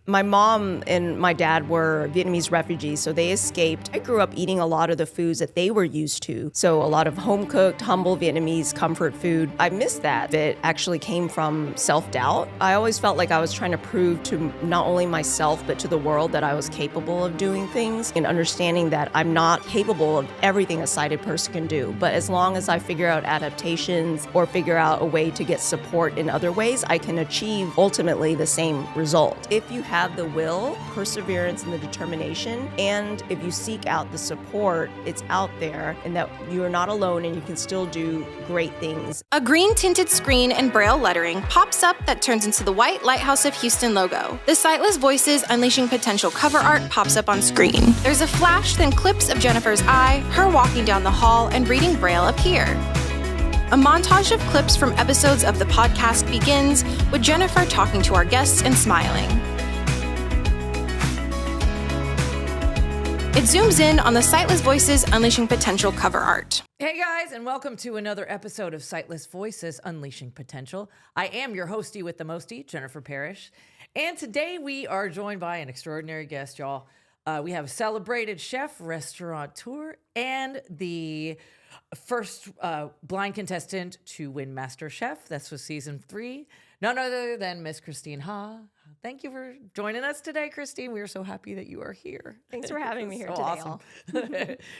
My mom and my dad were Vietnamese refugees, so they escaped. I grew up eating a lot of the foods that they were used to. So a lot of home-cooked, humble Vietnamese comfort food. I missed that. It actually came from self-doubt. I always felt like I was trying to prove to not only myself, but to the world that I was capable of doing things and understanding that I'm not capable of everything a sighted person can do. But as long as I figure out adaptations or figure out a way to get support in other ways, I can achieve ultimately the same result. If you have the will, perseverance, and the determination, and if you seek out the support, it's out there, and that you are not alone and you can still do great things. A green tinted screen and braille lettering pops up that turns into the white Lighthouse of Houston logo. The Sightless Voices Unleashing Potential cover art pops up on screen. There's a flash, then clips of Jennifer's eye, her walking down the hall, and reading braille appear. A montage of clips from episodes of the podcast begins with Jennifer talking to our guests and smiling. It zooms in on the Sightless Voices Unleashing Potential cover art. Hey guys, and welcome to another episode of Sightless Voices Unleashing Potential. I am your hostie with the mostie, Jennifer Parrish. And today we are joined by an extraordinary guest, y'all. We have a celebrated chef, restaurateur, and the first blind contestant to win MasterChef. That's for season 3. None other than Miss Christine Ha. Thank you for joining us today, Christine. We are so happy that you are here. Thanks for having me here today. Awesome.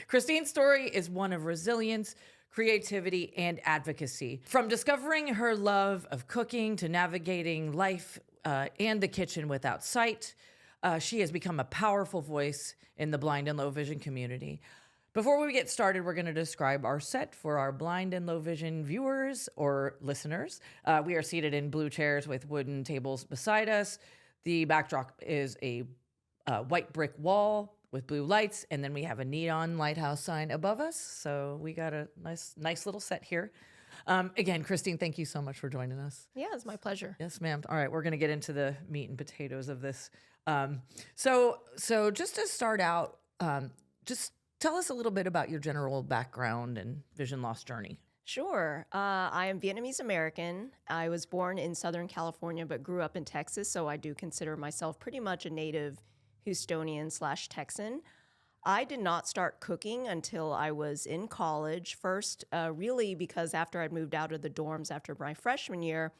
Christine's story is one of resilience, creativity, and advocacy. From discovering her love of cooking to navigating life and the kitchen without sight, she has become a powerful voice in the blind and low vision community. Before we get started, we're going to describe our set for our blind and low vision viewers or listeners. We are seated in blue chairs with wooden tables beside us. The backdrop is a white brick wall with blue lights, and then we have a neon lighthouse sign above us. So we got a nice little set here. Again, Christine, thank you so much for joining us. Yeah, it's my pleasure. Yes, ma'am. All right, we're going to get into the meat and potatoes of this. So just to start out, just tell us a little bit about your general background and vision loss journey. Sure. I am Vietnamese American. I was born in Southern California, but grew up in Texas, so I do consider myself pretty much a native Houstonian/Texan. I did not start cooking until I was in college. First, really because after I'd moved out of the dorms after my freshman year,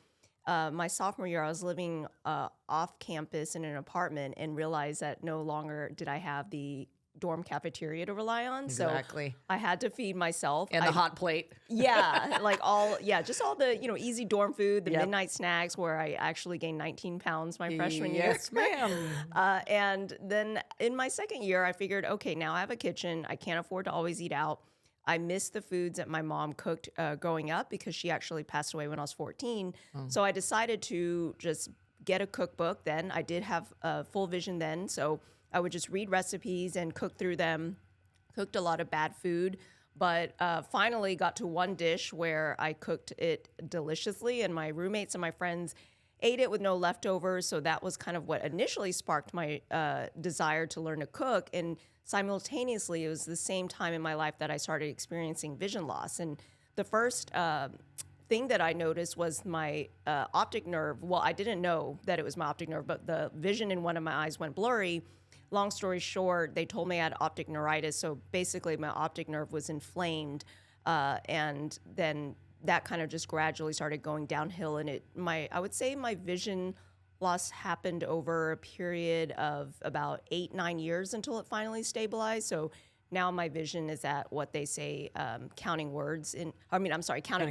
my sophomore year, I was living off campus in an apartment and realized that no longer did I have the dorm cafeteria to rely on. Exactly. So I had to feed myself. And the hot plate. Yeah, just all the, easy dorm food, the midnight snacks, where I actually gained 19 pounds my freshman year. Yes, ma'am. And then in my second year, I figured, okay, now I have a kitchen. I can't afford to always eat out. I miss the foods that my mom cooked growing up because she actually passed away when I was 14. So I decided to just get a cookbook then. I did have full vision then, so I would just read recipes and cook through them. Cooked a lot of bad food, but finally got to one dish where I cooked it deliciously, and my roommates and my friends ate it with no leftovers. So that was kind of what initially sparked my desire to learn to cook. And simultaneously, it was the same time in my life that I started experiencing vision loss. And the first thing that I noticed was my optic nerve. Well, I didn't know that it was my optic nerve, but the vision in one of my eyes went blurry. Long story short, they told me I had optic neuritis. So basically my optic nerve was inflamed. And then that kind of just gradually started going downhill. And I would say my vision loss happened over a period of about 8-9 years until it finally stabilized. So now my vision is at what they say, counting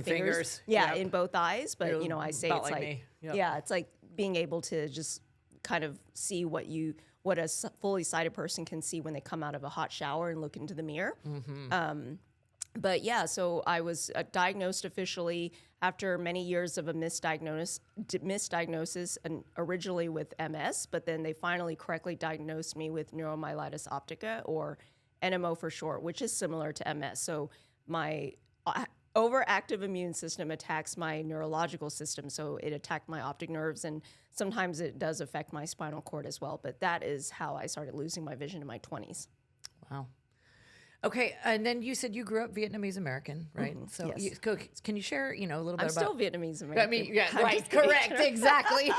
fingers. Yeah, in both eyes. But, I say it's like, it's like being able to just kind of see what a fully sighted person can see when they come out of a hot shower and look into the mirror. Mm-hmm. But yeah, so I was diagnosed officially after many years of a misdiagnosis, and originally with MS, but then they finally correctly diagnosed me with neuromyelitis optica, or NMO for short, which is similar to MS. So my overactive immune system attacks my neurological system. So it attacked my optic nerves, and sometimes it does affect my spinal cord as well. But that is how I started losing my vision in my 20s. Wow. Okay, and then you said you grew up Vietnamese American, right? Mm-hmm. So yes. Can you share, a little bit I'm about... still Vietnamese American. I mean, yeah, right, correct, exactly.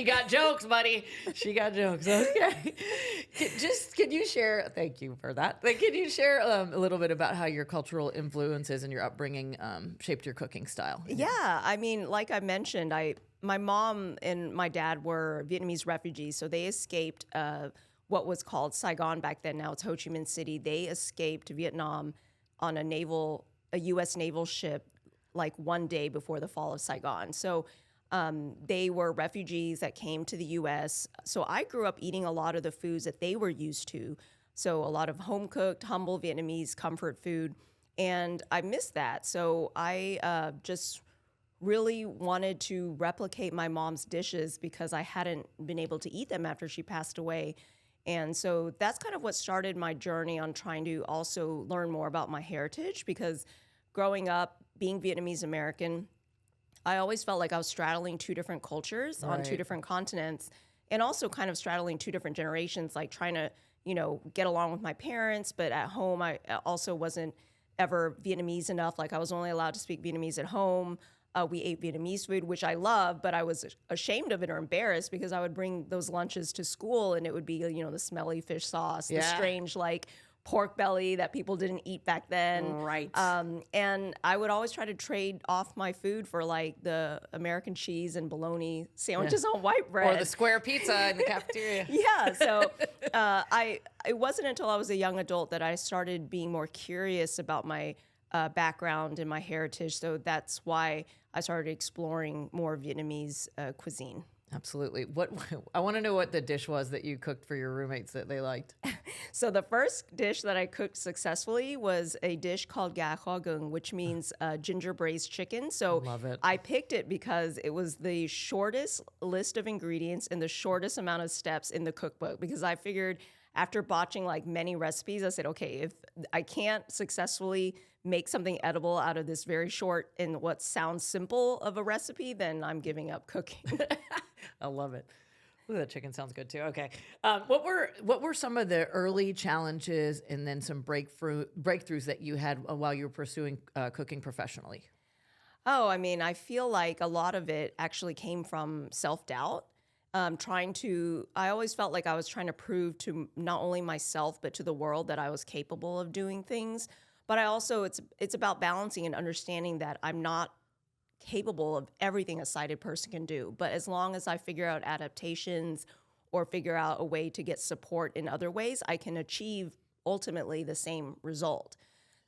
She got jokes, buddy. She got jokes. Okay. Can you share, thank you for that. Can you share a little bit about how your cultural influences and your upbringing shaped your cooking style? Yeah, I mean, like I mentioned, my mom and my dad were Vietnamese refugees, so they escaped what was called Saigon back then. Now it's Ho Chi Minh City. They escaped Vietnam on a U.S. naval ship, like one day before the fall of Saigon. So they were refugees that came to the U.S. So I grew up eating a lot of the foods that they were used to. So a lot of home cooked, humble Vietnamese comfort food, and I missed that. So I just really wanted to replicate my mom's dishes because I hadn't been able to eat them after she passed away. And so that's kind of what started my journey on trying to also learn more about my heritage, because growing up, being Vietnamese American, I always felt like I was straddling two different cultures on two different continents, and also kind of straddling two different generations, like trying to, get along with my parents. But at home, I also wasn't ever Vietnamese enough. Like I was only allowed to speak Vietnamese at home. We ate Vietnamese food, which I love, but I was ashamed of it or embarrassed because I would bring those lunches to school and it would be, the smelly fish sauce, the strange, pork belly that people didn't eat back then. Right. And I would always try to trade off my food for the American cheese and bologna sandwiches on white bread. Or the square pizza in the cafeteria. Yeah. So it wasn't until I was a young adult that I started being more curious about my background and my heritage. So that's why I started exploring more Vietnamese cuisine. Absolutely. I want to know what the dish was that you cooked for your roommates that they liked. So the first dish that I cooked successfully was a dish called gà kho gung, which means ginger braised chicken. So Love it. I picked it because it was the shortest list of ingredients and the shortest amount of steps in the cookbook, because I figured after botching many recipes, I said, okay, if I can't successfully make something edible out of this very short and what sounds simple of a recipe, then I'm giving up cooking. I love it. Ooh, that chicken sounds good too. Okay. What were some of the early challenges and then some breakthroughs that you had while you were pursuing cooking professionally? Oh, I mean, I feel like a lot of it actually came from self-doubt. I always felt like I was trying to prove to not only myself, but to the world that I was capable of doing things. But it's about balancing and understanding that I'm not capable of everything a sighted person can do. But as long as I figure out adaptations or figure out a way to get support in other ways, I can achieve ultimately the same result.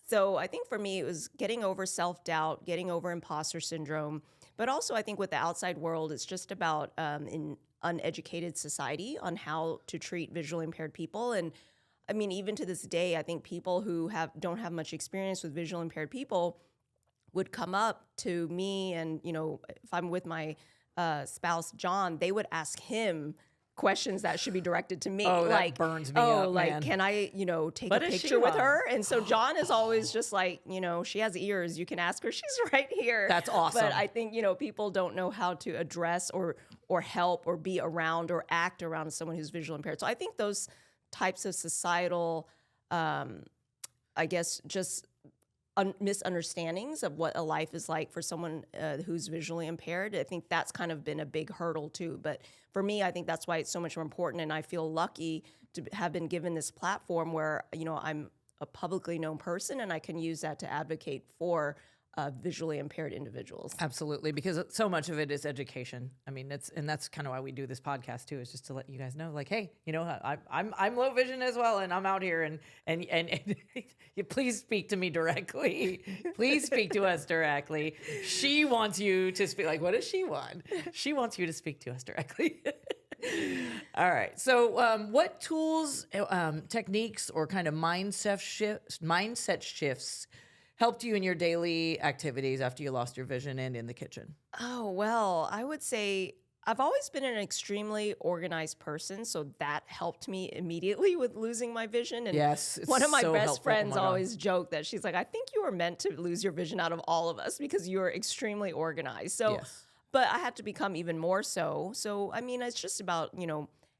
So I think for me, it was getting over self-doubt, getting over imposter syndrome. But also I think with the outside world, it's just about in uneducated society on how to treat visually impaired people. And I mean, even to this day, I think people who don't have much experience with visually impaired people would come up to me, and if I'm with my spouse John, they would ask him questions that should be directed to me. Oh, that burns me up, man. Can I, take What a is she picture with on? her? And so John is always just she has ears. You can ask her. She's right here. That's awesome. But I think, people don't know how to address or help or be around or act around someone who's visually impaired. So I think those types of societal, I guess, just misunderstandings of what a life is like for someone who's visually impaired. I think that's kind of been a big hurdle too. But for me, I think that's why it's so much more important. And I feel lucky to have been given this platform where, I'm a publicly known person and I can use that to advocate for visually impaired individuals. Absolutely, because so much of it is education. I mean, that's kind of why we do this podcast too, is just to let you guys know, hey, I'm low vision as well, and I'm out here, and you please speak to me directly. Please speak to us directly. She wants you to speak. What does she want? She wants you to speak to us directly. All right. So, what tools, techniques, or kind of mindset shifts helped you in your daily activities after you lost your vision and in the kitchen? Oh, well, I would say I've always been an extremely organized person, so that helped me immediately with losing my vision. And yes, one of my so best helpful. friends always joked that she's like, I think you were meant to lose your vision out of all of us because you are extremely organized. So, yes. But I had to become even more so. So, I mean, it's just about,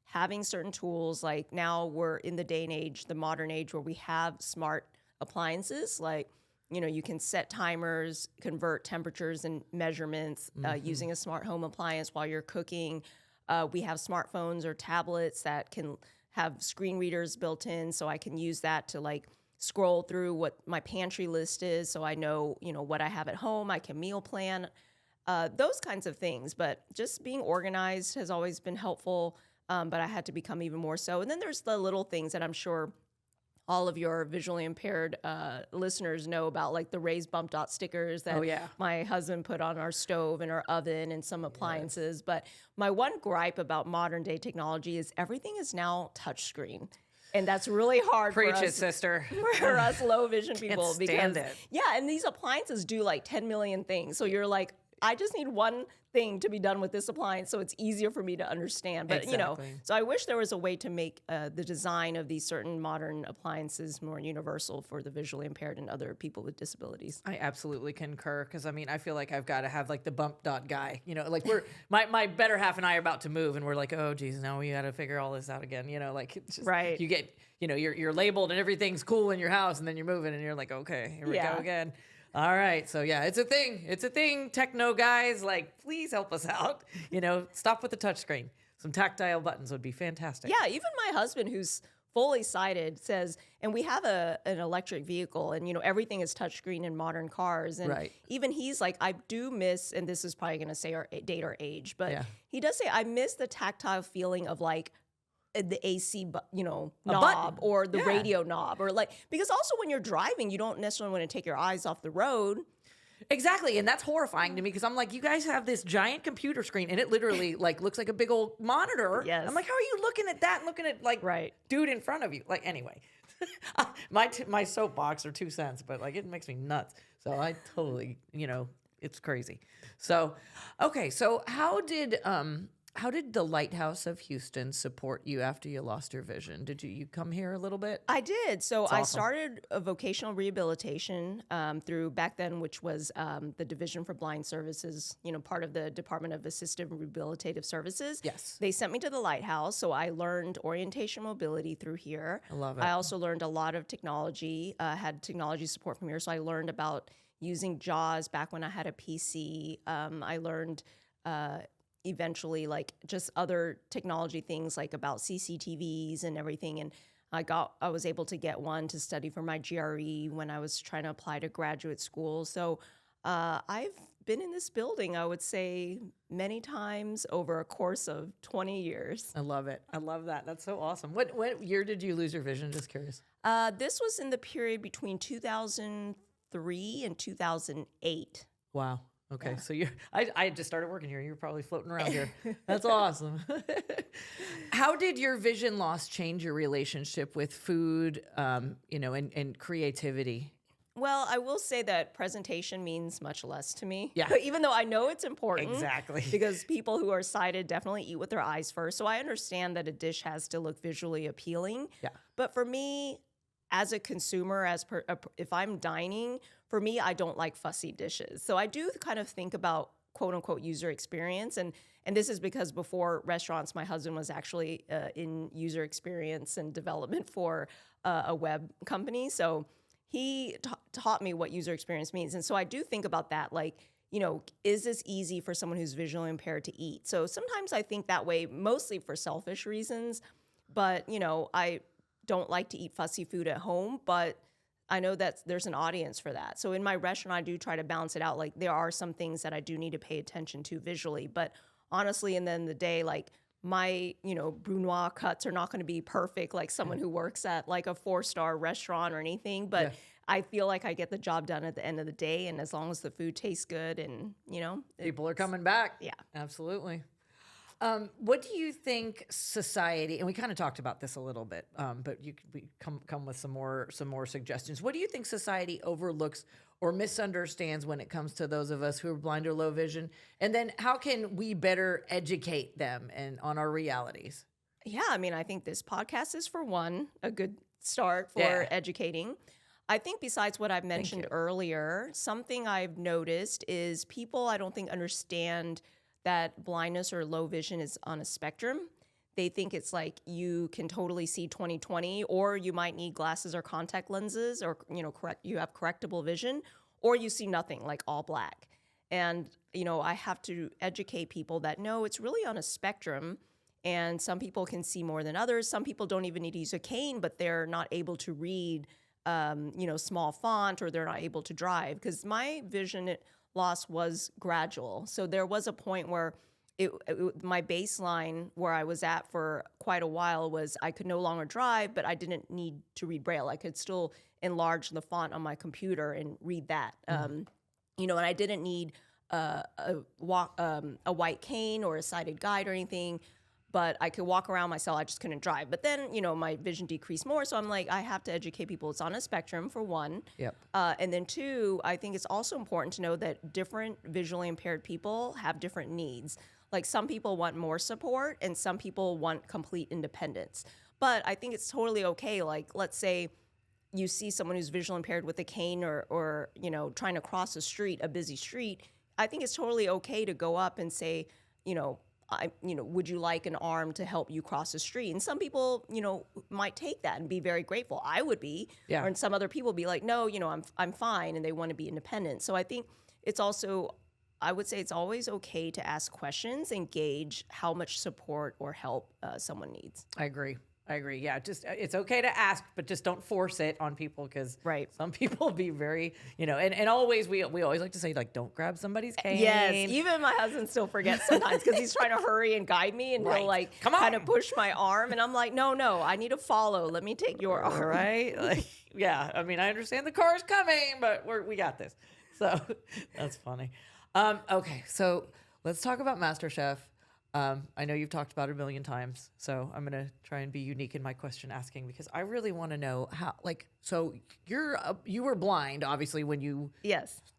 having certain tools. Like now we're in the day and age, the modern age, where we have smart appliances you can set timers, convert temperatures and measurements using a smart home appliance while you're cooking. We have smartphones or tablets that can have screen readers built in, so I can use that to like scroll through what my pantry list is, so I know, what I have at home. I can meal plan, those kinds of things. But just being organized has always been helpful, but I had to become even more so. And then there's the little things that I'm sure all of your visually impaired listeners know about, like the raised bump dot stickers that my husband put on our stove and our oven and some appliances. Yes. But my one gripe about modern day technology is everything is now touchscreen. And that's really hard Preach for it, us, sister. for us low vision people. Can't stand because it. Yeah, and these appliances do like 10 million things. So you're like, I just need one thing to be done with this appliance so it's easier for me to understand. But, Exactly. So I wish there was a way to make the design of these certain modern appliances more universal for the visually impaired and other people with disabilities. I absolutely concur, because I feel like I've got to have like the bump dot guy, like my better half and I are about to move and we're like, oh geez, now we got to figure all this out again. Like it's just, right. You get, you're labeled and everything's cool in your house, and then you're moving and you're like, okay, here we go again. All right. So yeah, it's a thing. It's a thing. Techno guys, like, please help us out. Stop with the touchscreen. Some tactile buttons would be fantastic. Yeah. Even my husband, who's fully sighted, says, and we have an electric vehicle, and everything is touchscreen in modern cars. And even he's like, I do miss, and this is probably going to say date our age, but he does say, I miss the tactile feeling of like the AC, knob or the radio knob, or like, because also when you're driving, you don't necessarily want to take your eyes off the road. Exactly. And that's horrifying to me, because I'm like, you guys have this giant computer screen and it literally like looks like a big old monitor. Yes. I'm like, how are you looking at that and looking at like dude in front of you? Like, anyway, my soapbox are 2 cents, but like it makes me nuts. So I totally, it's crazy. So, okay. So how did the Lighthouse of Houston support you after you lost your vision? Did you come here a little bit? I did. So That's I awesome. started a vocational rehabilitation through back then, which was the Division for Blind Services, part of the Department of Assistive Rehabilitative Services. Yes. They sent me to the Lighthouse. So I learned orientation mobility through here. I love it. I also learned a lot of technology, had technology support from here. So I learned about using JAWS back when I had a PC. I learned eventually like just other technology things, like about CCTVs and everything. And I was able to get one to study for my GRE when I was trying to apply to graduate school. So I've been in this building, I would say, many times over a course of 20 years. I love it. I love that. That's so awesome. What year did you lose your vision? Just curious. This was in the period between 2003 and 2008. Wow. Okay, so I just started working here. You were probably floating around here. That's awesome. How did your vision loss change your relationship with food, and creativity? Well, I will say that presentation means much less to me. Yeah. Even though I know it's important. Exactly. Because people who are sighted definitely eat with their eyes first. So I understand that a dish has to look visually appealing. Yeah. But for me, as a consumer, if I'm dining, for me, I don't like fussy dishes. So I do kind of think about quote unquote user experience. And this is because before restaurants, my husband was actually in user experience and development for a web company. So he taught me what user experience means. And so I do think about that, like, is this easy for someone who's visually impaired to eat? So sometimes I think that way, mostly for selfish reasons. But, I don't like to eat fussy food at home, but I know that there's an audience for that. So in my restaurant, I do try to balance it out. Like, there are some things that I do need to pay attention to visually, but honestly, in the end of the day, like, my, brunoise cuts are not going to be perfect like someone who works at like a 4-star restaurant or anything, but I feel like I get the job done at the end of the day. And as long as the food tastes good and, People are coming back. Yeah. Absolutely. What do you think society, and we kind of talked about this a little bit, but we come with some more suggestions. What do you think society overlooks or misunderstands when it comes to those of us who are blind or low vision? And then how can we better educate them on our realities? Yeah, I mean, I think this podcast is, for one, a good start for educating. I think besides what I've mentioned earlier, something I've noticed is people, I don't think, understand that blindness or low vision is on a spectrum. They think it's like you can totally see 20/20, or you might need glasses or contact lenses, or you have correctable vision, or you see nothing, like all black. And, I have to educate people that no, it's really on a spectrum. And some people can see more than others. Some people don't even need to use a cane, but they're not able to read, small font, or they're not able to drive. Because my vision loss was gradual. So there was a point where my baseline where I was at for quite a while was I could no longer drive, but I didn't need to read Braille. I could still enlarge the font on my computer and read that. And I didn't need a white cane or a sighted guide or anything, but I could walk around myself. I just couldn't drive. But then, my vision decreased more. So I'm like, I have to educate people. It's on a spectrum, for one. Yep. And then two, I think it's also important to know that different visually impaired people have different needs. Like some people want more support and some people want complete independence. But I think it's totally okay. Like, let's say you see someone who's visually impaired with a cane or trying to cross a busy street. I think it's totally okay to go up and say, would you like an arm to help you cross the street? And some people, might take that and be very grateful. I would be. Yeah. And some other people be like, no, I'm fine, and they want to be independent. So I think it's also, I would say it's always okay to ask questions and gauge how much support or help someone needs. I agree. Yeah, just it's okay to ask, but just don't force it on people, because some people be very, and always we always like to say, like, don't grab somebody's cane. Yes, even my husband still forgets sometimes because he's trying to hurry and guide me, and he'll like kind of push my arm, and I'm like, no, I need to follow. Let me take your arm. Right? Like, yeah. I mean, I understand the car's coming, but we got this. So that's funny. Okay, so let's talk about MasterChef. I know you've talked about it a million times, so I'm going to try and be unique in my question asking, because I really want to know how, like, so you were blind, obviously, when you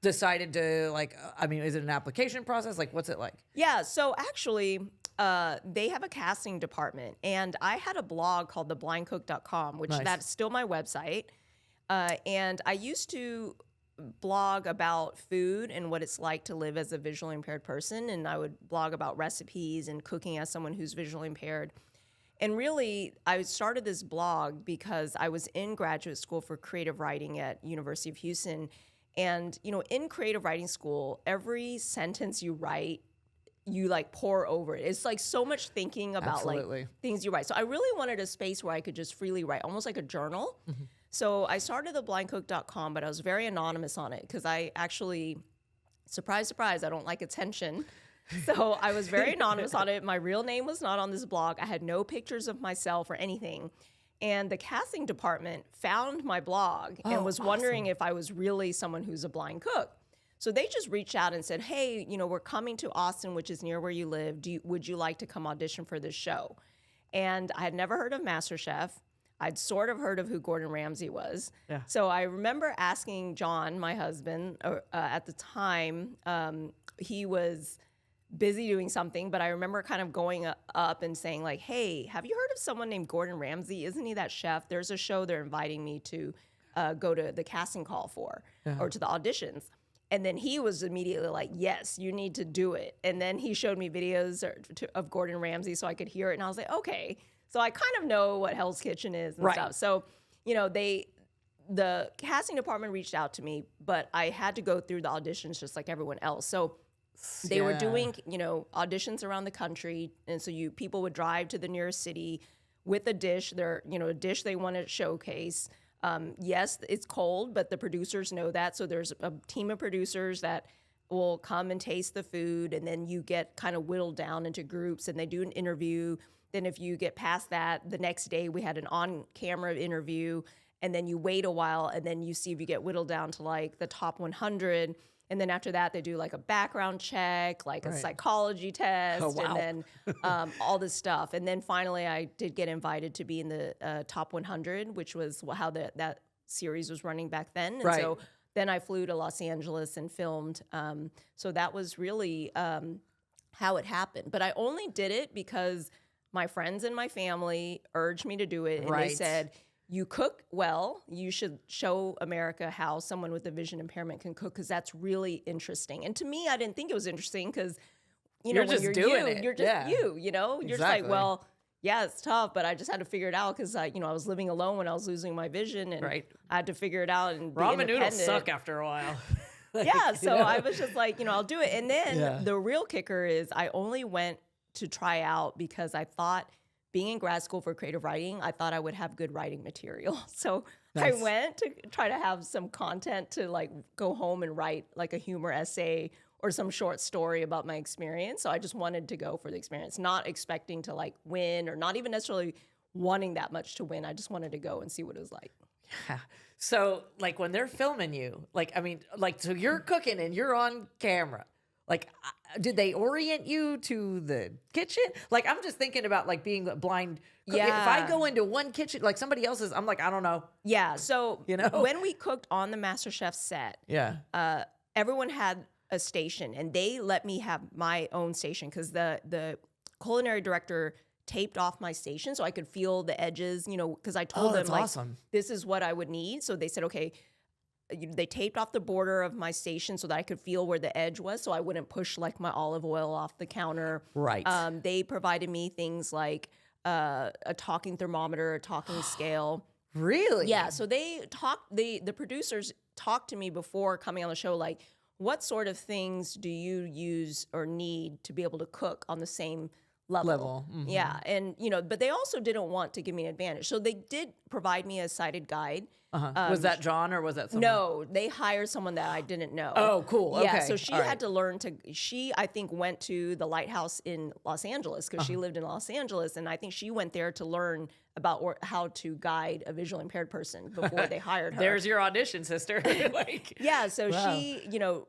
decided to, like, is it an application process? Like, what's it like? Yeah, so actually, they have a casting department, and I had a blog called theblindcook.com, which that's still my website. And I used to blog about food and what it's like to live as a visually impaired person, and I would blog about recipes and cooking as someone who's visually impaired. And really, I started this blog because I was in graduate school for creative writing at University of Houston. And, in creative writing school, every sentence you write, you like pour over it. It's like so much thinking about like things you write. So I really wanted a space where I could just freely write, almost like a journal. Mm-hmm. So I started theblindcook.com, but I was very anonymous on it because I actually, surprise, surprise, I don't like attention. So I was very anonymous on it. My real name was not on this blog. I had no pictures of myself or anything. And the casting department found my blog and was wondering if I was really someone who's a blind cook. So they just reached out and said, hey, we're coming to Austin, which is near where you live. Would you like to come audition for this show? And I had never heard of MasterChef. I'd sort of heard of who Gordon Ramsay was. Yeah. So I remember asking John, my husband, at the time, he was busy doing something, but I remember kind of going up and saying like, hey, have you heard of someone named Gordon Ramsay? Isn't he that chef? There's a show they're inviting me to go to the casting call for or to the auditions. And then he was immediately like, yes, you need to do it. And then he showed me videos of Gordon Ramsay so I could hear it. And I was like, okay. So I kind of know what Hell's Kitchen is and stuff. So, the casting department reached out to me, but I had to go through the auditions just like everyone else. So they were doing, auditions around the country. And so people would drive to the nearest city with a dish, a dish they want to showcase. Yes, it's cold, but the producers know that. So there's a team of producers that will come and taste the food. And then you get kind of whittled down into groups and they do an interview. Then if you get past that, the next day we had an on-camera interview, and then you wait a while, and then you see if you get whittled down to like the top 100. And then after that, they do like a background check, like a psychology test, and then all this stuff. And then finally, I did get invited to be in the top 100, which was how that series was running back then. And so then I flew to Los Angeles and filmed. So that was really how it happened. But I only did it because my friends and my family urged me to do it. And they said, you cook well, you should show America how someone with a vision impairment can cook, because that's really interesting. And to me, I didn't think it was interesting because, you're when just you're doing you, it. you're just you're just like, well, yeah, it's tough, but I just had to figure it out because, I was living alone when I was losing my vision, and I had to figure it out and be ramen independent. noodles suck after a while. Yeah. So I was just like, I'll do it. And then Yeah. the real kicker is I only went to try out because I thought being in grad school for creative writing, I thought I would have good writing material. So Nice. I went to try to have some content to like go home and write like a humor essay or some short story about my experience. So I just wanted to go for the experience, not expecting to like win or not even necessarily wanting that much to win. I just wanted to go and see what it was like. Yeah. So like when they're filming you, so you're cooking and you're on camera. Like, did they orient you to the kitchen? Like, I'm just thinking about like being a blind. If I go into one kitchen, like somebody else's, I'm like, I don't know. Yeah. So You know? when we cooked on the MasterChef set, Yeah. everyone had a station and they let me have my own station because the culinary director taped off my station so I could feel the edges, because I told them that's like, awesome. this is what I would need. So they said, okay, they taped off the border of my station so that I could feel where the edge was so I wouldn't push like my olive oil off the counter. Right. They provided me things like a talking thermometer, a talking scale. Really? Yeah. So they talked, the producers talked to me before coming on the show, like, what sort of things do you use or need to be able to cook on the same level? Mhm. Yeah. And, but they also didn't want to give me an advantage. So they did provide me a cited guide. Was that John or was that someone? No, they hired someone that I didn't know. Oh, cool. Yeah, Okay. so she All had right. to learn to, I think, went to the lighthouse in Los Angeles because she lived in Los Angeles. And I think she went there to learn about how to guide a visually impaired person before they hired her. There's your audition, sister. Like, Yeah, so wow. she,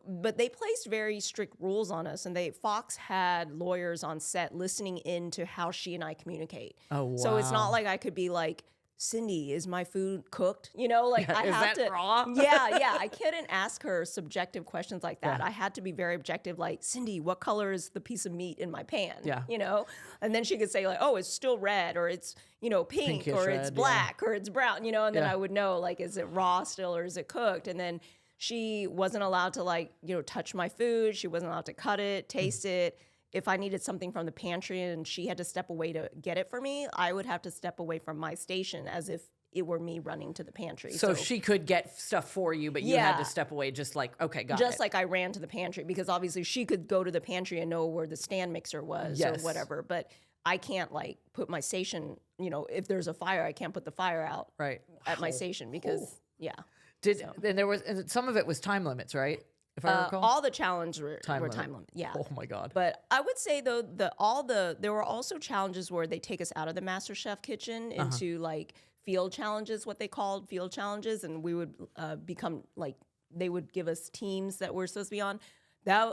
but they placed very strict rules on us, and Fox had lawyers on set listening into how she and I communicate. Oh, So it's wow. not like I could be like, Cindy, is my food cooked? Like I Is have that to. raw? Yeah, I couldn't ask her subjective questions like that. Yeah. I had to be very objective, like, Cindy, what color is the piece of meat in my pan? Yeah. And then she could say like, oh, it's still red, or it's pink, Pinkish or red, it's yeah. black, or it's brown, and then Yeah. I would know, like, is it raw still or is it cooked? And then she wasn't allowed to like, touch my food. She wasn't allowed to cut it, taste it. If I needed something from the pantry and she had to step away to get it for me, I would have to step away from my station as if it were me running to the pantry. So she could get stuff for you, but you had Yeah. to step away just like, okay, got just it. like I ran to the pantry because obviously she could go to the pantry and know where the stand mixer was Yes. or whatever. But I can't like put my station, if there's a fire, I can't put the fire out Right. at my station because, And there was, and some of it was time limits, right? If I recall. all the challenges were Time time limit. limit. Yeah. Oh my God. But I would say though there were also challenges where they take us out of the MasterChef kitchen into like field challenges, what they called field challenges, and we would become like they would give us teams that we're supposed to be on.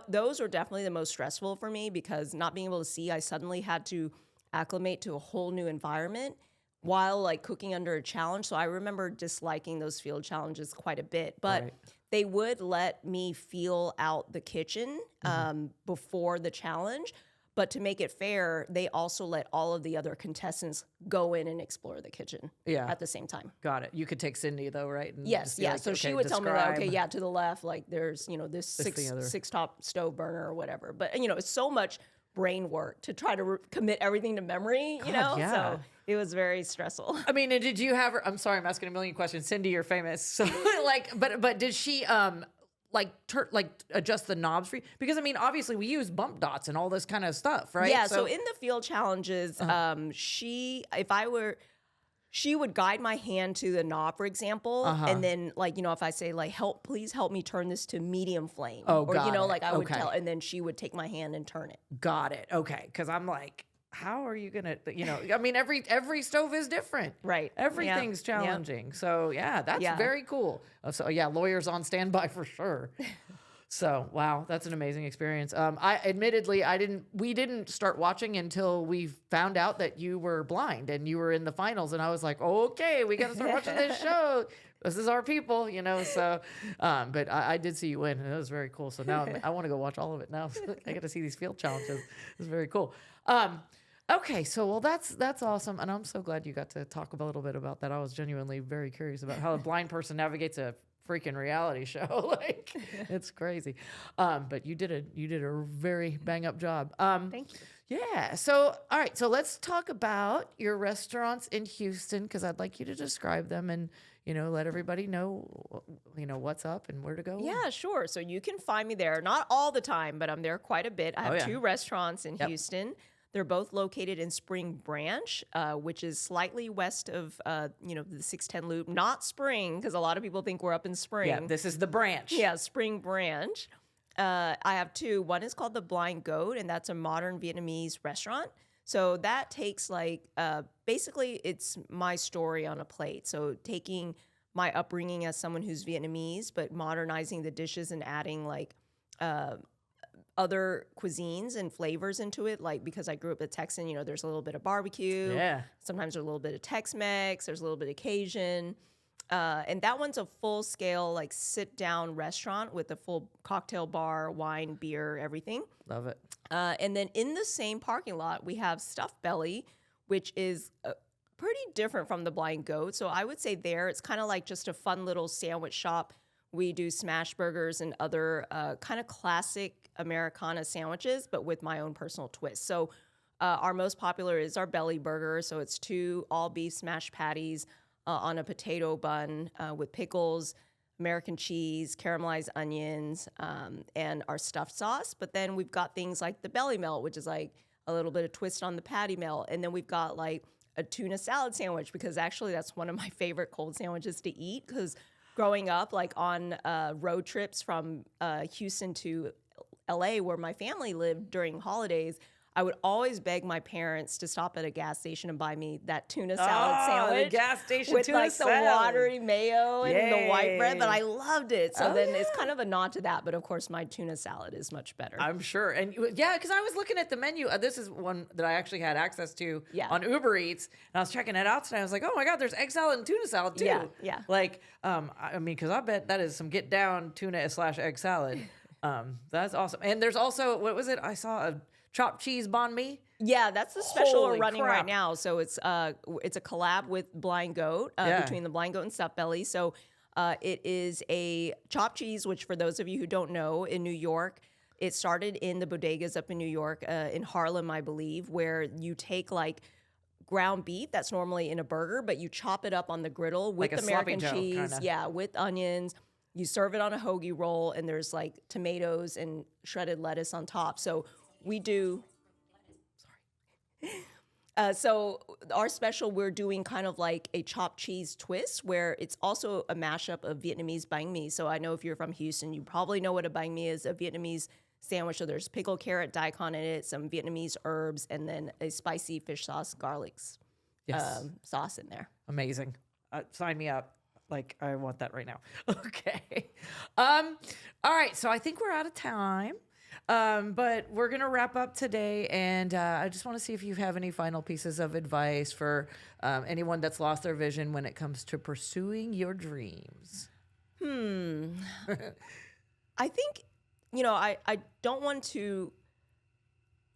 Those were definitely the most stressful for me because not being able to see, I suddenly had to acclimate to a whole new environment while like cooking under a challenge. So I remember disliking those field challenges quite a bit, but Right. they would let me feel out the kitchen before the challenge. But to make it fair, they also let all of the other contestants go in and explore the kitchen at the same time. Got it. You could take Cindy though, right? And Yes, just be yeah. like, So she okay, would tell me that, okay, describe. yeah, to the left, like there's, this the other. six top stove burner or whatever. But, it's so much brain work to try to commit everything to memory, God, yeah. So it was very stressful. I mean, and did you have her? I'm sorry, I'm asking a million questions. Cindy, you're famous. So but did she adjust the knobs for you? Because I mean, obviously we use bump dots and all this kind of stuff, right? Yeah, so in the field challenges, she would guide my hand to the knob, for example, and then if I say like, please help me turn this to medium flame. Oh, or got it. like I would Okay. tell, and then she would take my hand and turn it. Got it. Okay. Because I'm like, how are you gonna? I mean, every stove is different. Right. Everything's Yeah. challenging. So yeah, that's Yeah. very cool. So yeah, lawyers on standby for sure. So wow, that's an amazing experience. We didn't start watching until we found out that you were blind and you were in the finals, and I was like, okay, we got to start watching this show. This is our people, So, but I did see you win, and it was very cool. So now I want to go watch all of it now. I get to see these field challenges. It's very cool. Okay, so well, that's awesome, and I'm so glad you got to talk a little bit about that. I was genuinely very curious about how a blind person navigates a freaking reality show. Like, it's crazy. But you did a very bang up job. Thank you. Yeah. So, all right. So let's talk about your restaurants in Houston, because I'd like you to describe them and, let everybody know, what's up and where to go. Yeah, sure. So you can find me there, not all the time, but I'm there quite a bit. I have 2 restaurants in Houston. They're both located in Spring Branch, which is slightly west of, the 610 Loop. Not Spring, because a lot of people think we're up in Spring. Yeah, this is the branch. Yeah, Spring Branch. I have 2. One is called the Blind Goat, and that's a modern Vietnamese restaurant. So that takes basically it's my story on a plate. So taking my upbringing as someone who's Vietnamese, but modernizing the dishes and adding other cuisines and flavors into it. Like, because I grew up a Texan, there's a little bit of barbecue. Yeah. Sometimes there's a little bit of Tex-Mex. There's a little bit of Cajun. And that one's a full-scale, sit-down restaurant with a full cocktail bar, wine, beer, everything. Love it. And then in the same parking lot, we have Stuffed Belly, which is pretty different from the Blind Goat. So I would say there, it's kind of like just a fun little sandwich shop. We do smash burgers and other kind of classic Americana sandwiches, but with my own personal twist. So our most popular is our belly burger. So it's 2 all-beef smash patties on a potato bun with pickles, American cheese, caramelized onions, and our stuffed sauce. But then we've got things like the belly melt, which is like a little bit of twist on the patty melt. And then we've got a tuna salad sandwich, because actually that's one of my favorite cold sandwiches to eat, because growing up on road trips from Houston to LA, where my family lived during holidays, I would always beg my parents to stop at a gas station and buy me that tuna salad sandwich. The gas station with tuna salad. The watery mayo and the white bread, but Yay. I loved it. So it's kind of a nod to that. But of course, my tuna salad is much better. I'm sure. And because I was looking at the menu. This is one that I actually had access to on Uber Eats. And I was checking it out today. I was like, oh my God, there's egg salad and tuna salad too. Yeah. Because I bet that is some get down tuna / egg salad. That's awesome. And there's also, what was it? I saw a chopped cheese banh mi. Yeah, that's the special Holy we're running crap. right now. So it's a collab with Blind Goat, between the Blind Goat and Stuffed Belly. So it is a chopped cheese, which for those of you who don't know, in New York, it started in the bodegas up in New York, in Harlem, I believe, where you take ground beef that's normally in a burger, but you chop it up on the griddle with American cheese, kinda. with onions. You serve it on a hoagie roll, and there's tomatoes and shredded lettuce on top. So we do. So our special, we're doing kind of like a chopped cheese twist, where it's also a mashup of Vietnamese banh mi. So I know if you're from Houston, you probably know what a banh mi is, a Vietnamese sandwich. So there's pickled carrot, daikon in it, some Vietnamese herbs, and then a spicy fish sauce, garlic sauce in there. Amazing. Sign me up. I want that right now. Okay. All right. So I think we're out of time. But we're going to wrap up today. And I just want to see if you have any final pieces of advice for anyone that's lost their vision when it comes to pursuing your dreams. I think, I don't want to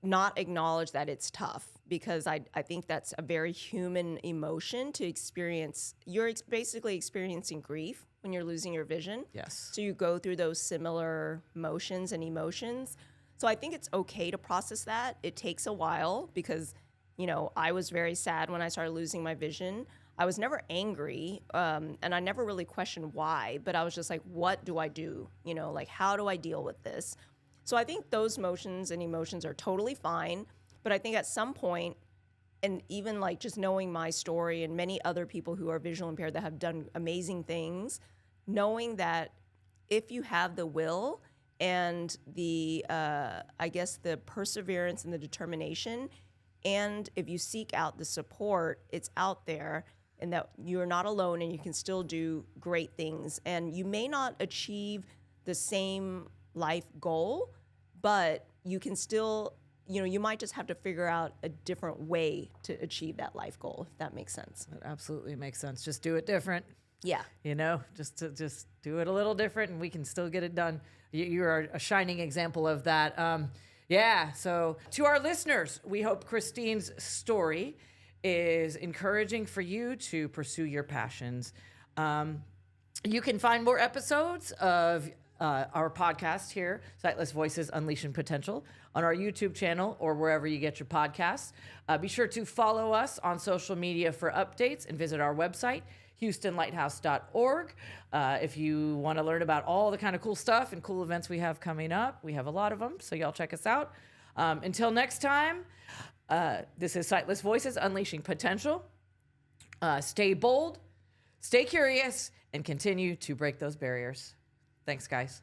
not acknowledge that it's tough, because I think that's a very human emotion to experience. You're basically experiencing grief when you're losing your vision. Yes. So you go through those similar motions and emotions. So I think it's okay to process that. It takes a while, because, I was very sad when I started losing my vision. I was never angry, and I never really questioned why, but I was just like, what do I do? How do I deal with this? So I think those motions and emotions are totally fine. But I think at some point, and even just knowing my story and many other people who are visual impaired that have done amazing things, knowing that if you have the will and the, the perseverance and the determination, and if you seek out the support, it's out there, and that you're not alone and you can still do great things. And you may not achieve the same life goal, but you can still, you might just have to figure out a different way to achieve that life goal, if that makes sense. That absolutely makes sense. Just do it different. Yeah. Just do it a little different, and we can still get it done. You are a shining example of that. So to our listeners, we hope Christine's story is encouraging for you to pursue your passions. You can find more episodes of our podcast here, Sightless Voices Unleashing Potential, on our YouTube channel or wherever you get your podcasts. Be sure to follow us on social media for updates and visit our website, HoustonLighthouse.org. If you want to learn about all the kind of cool stuff and cool events we have coming up, we have a lot of them, so y'all check us out. Until next time, this is Sightless Voices Unleashing Potential. Stay bold, stay curious, and continue to break those barriers. Thanks, guys.